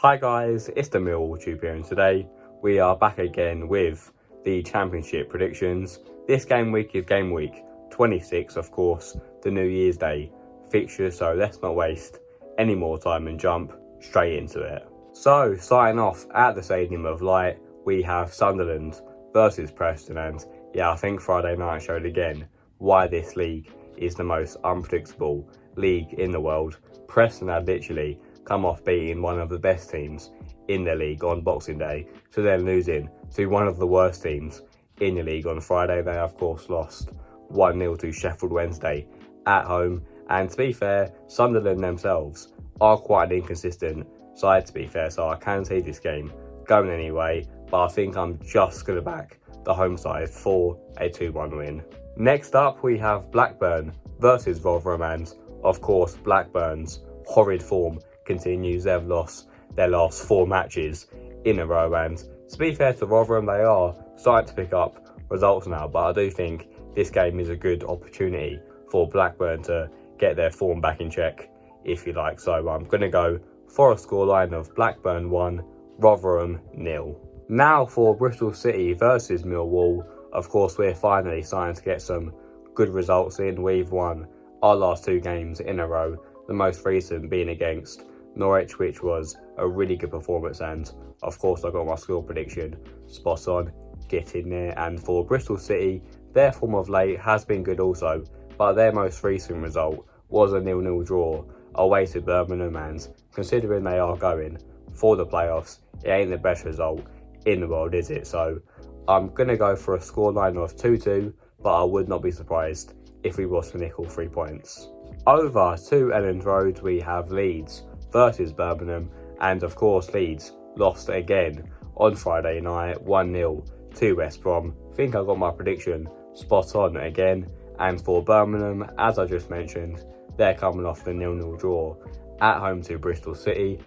Hi guys, it's the Millwall Tube here, and today we are back again with the Championship predictions. This game week is game week 26, of course, the New Year's Day fixture, so let's not waste any more time and jump straight into it. So, starting off at the Stadium of Light, we have Sunderland versus Preston, and yeah, I think Friday night showed again why this league is the most unpredictable league in the world. Preston had literally come off beating one of the best teams in the league on Boxing Day, to then losing to one of the worst teams in the league on Friday. They of course lost 1-0 to Sheffield Wednesday at home, and to be fair, Sunderland themselves are quite an inconsistent side, to be fair, so I can see this game going anyway, but I think I'm just going to back the home side for a 2-1 win. Next up we have Blackburn versus Rotherham, and of course Blackburn's horrid form continues. They've lost their last 4 matches in a row, and to be fair to Rotherham, they are starting to pick up results now, but I do think this game is a good opportunity for Blackburn to get their form back in check, if you like. So I'm going to go for a scoreline of Blackburn 1, Rotherham 0. Now for Bristol City versus Millwall. Of course, we're finally starting to get some good results in. We've won our last 2 games in a row, the most recent being against Norwich, which was a really good performance, and of course I got my score prediction spot on, get in there. And for Bristol City, their form of late has been good also, but their most recent result was a 0-0 draw away to Birmingham, and considering they are going for the playoffs, it ain't the best result in the world, is it? So I'm going to go for a scoreline of 2-2, but I would not be surprised if we was to nick all 3 points. Over to Elland Road, we have Leeds versus Birmingham, and of course Leeds lost again on Friday night 1-0 to West Brom. I think I got my prediction spot on again. And for Birmingham, as I just mentioned, they're coming off the 0-0 draw at home to Bristol City.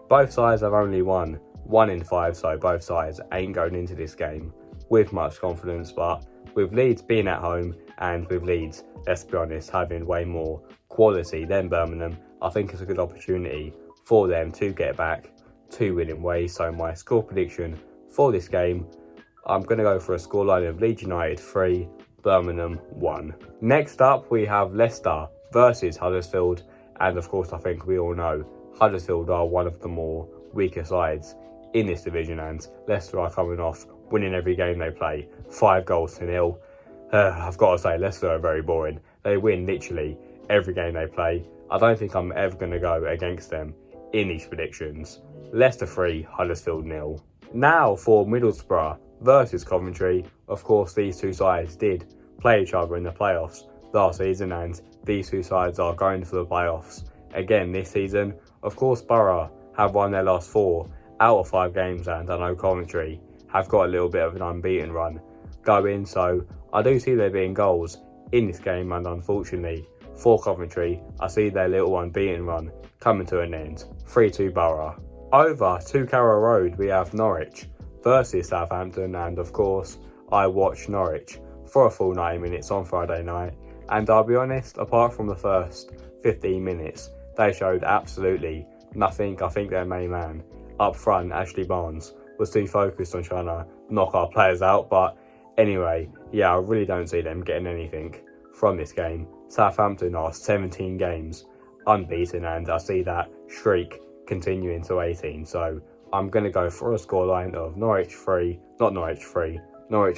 Both sides have only won 1 in 5, so both sides ain't going into this game with much confidence, but with Leeds being at home, and with Leeds, let's be honest, having way more quality than Birmingham, I think it's a good opportunity for them to get back to winning ways. So my score prediction for this game, I'm going to go for a scoreline of Leeds United 3, Birmingham 1. Next up we have Leicester versus Huddersfield, and of course I think we all know Huddersfield are one of the more weaker sides in this division, and Leicester are coming off winning every game they play 5-0. I've got to say, Leicester are very boring. They win literally every game they play. I don't think I'm ever going to go against them in these predictions. Leicester 3, Huddersfield 0. Now for Middlesbrough versus Coventry. Of course, these two sides did play each other in the playoffs last season, and these two sides are going for the playoffs again this season. Of course, Borough have won their last 4 out of 5 games, and I know Coventry have got a little bit of an unbeaten run going, so I do see there being goals in this game, and unfortunately for Coventry, I see their little unbeaten run coming to an end. 3-2 Borough. Over to Carrow Road, we have Norwich versus Southampton, and of course I watched Norwich for a full 90 minutes on Friday night, and I'll be honest, apart from the first 15 minutes, they showed absolutely nothing. I think their main man up front, Ashley Barnes, was too focused on trying to knock our players out, but anyway, yeah, I really don't see them getting anything from this game. Southampton are 17 games unbeaten, and I see that streak continuing to 18, so I'm going to go for a scoreline of Norwich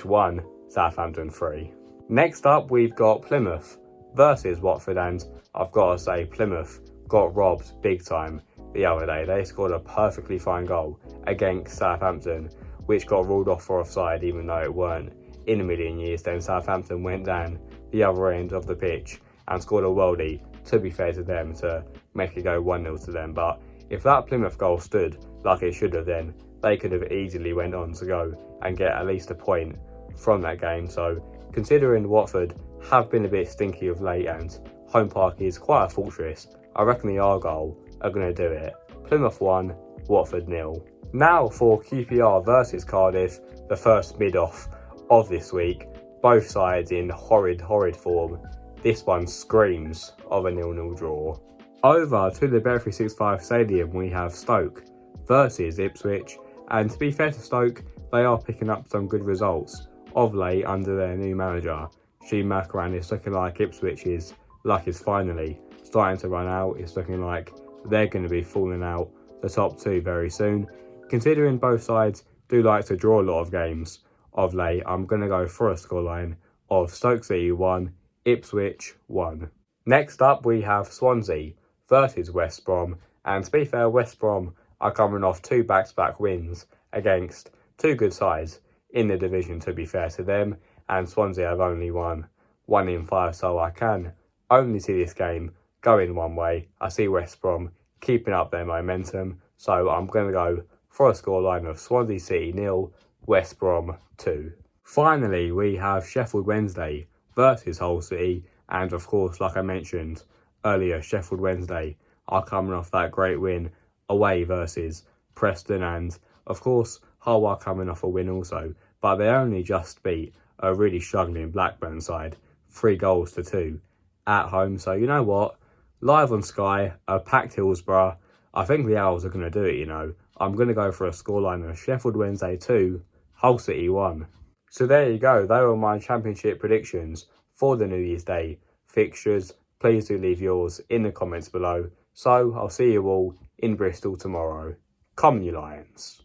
1, Southampton 3. Next up, we've got Plymouth versus Watford, and I've got to say, Plymouth got robbed big time the other day. They scored a perfectly fine goal against Southampton, which got ruled off for offside, even though it weren't in a million years. Then Southampton went down the other end of the pitch and scored a worldie, to be fair to them, to make it go 1-0 to them. But if that Plymouth goal stood like it should have, then they could have easily went on to go and get at least a point from that game. So considering Watford have been a bit stinky of late and home park is quite a fortress, I reckon the Argyle are going to do it. Plymouth 1, Watford 0. Now for QPR versus Cardiff, the first mid-off of this week. Both sides in horrid form. This one screams of a 0-0 draw. Over to the Bet365 Stadium, we have Stoke versus Ipswich. And to be fair to Stoke, they are picking up some good results of late under their new manager. Shane McElran. It's looking like Ipswich's luck is finally starting to run out. It's looking like they're going to be falling out the top two very soon. Considering both sides do like to draw a lot of games of late, I'm going to go for a scoreline of Stoke City 1, Ipswich 1. Next up, we have Swansea versus West Brom. And to be fair, West Brom are coming off 2 back-to-back wins against 2 good sides in the division, to be fair to them. And Swansea have only won 1 in 5, so I can only see this game going one way. I see West Brom keeping up their momentum, so I'm going to go for a scoreline of Swansea City 0, West Brom 2. Finally, we have Sheffield Wednesday versus Hull City, and of course, like I mentioned earlier, Sheffield Wednesday are coming off that great win away versus Preston, and of course, Hull are coming off a win also, but they only just beat a really struggling Blackburn side 3-2 at home. So you know what, live on Sky, a packed Hillsborough, I think the Owls are going to do it, you know. I'm going to go for a scoreline of Sheffield Wednesday 2, Hull City 1. So there you go, they were my championship predictions for the New Year's Day fixtures. Please do leave yours in the comments below. So I'll see you all in Bristol tomorrow. Come you Lions.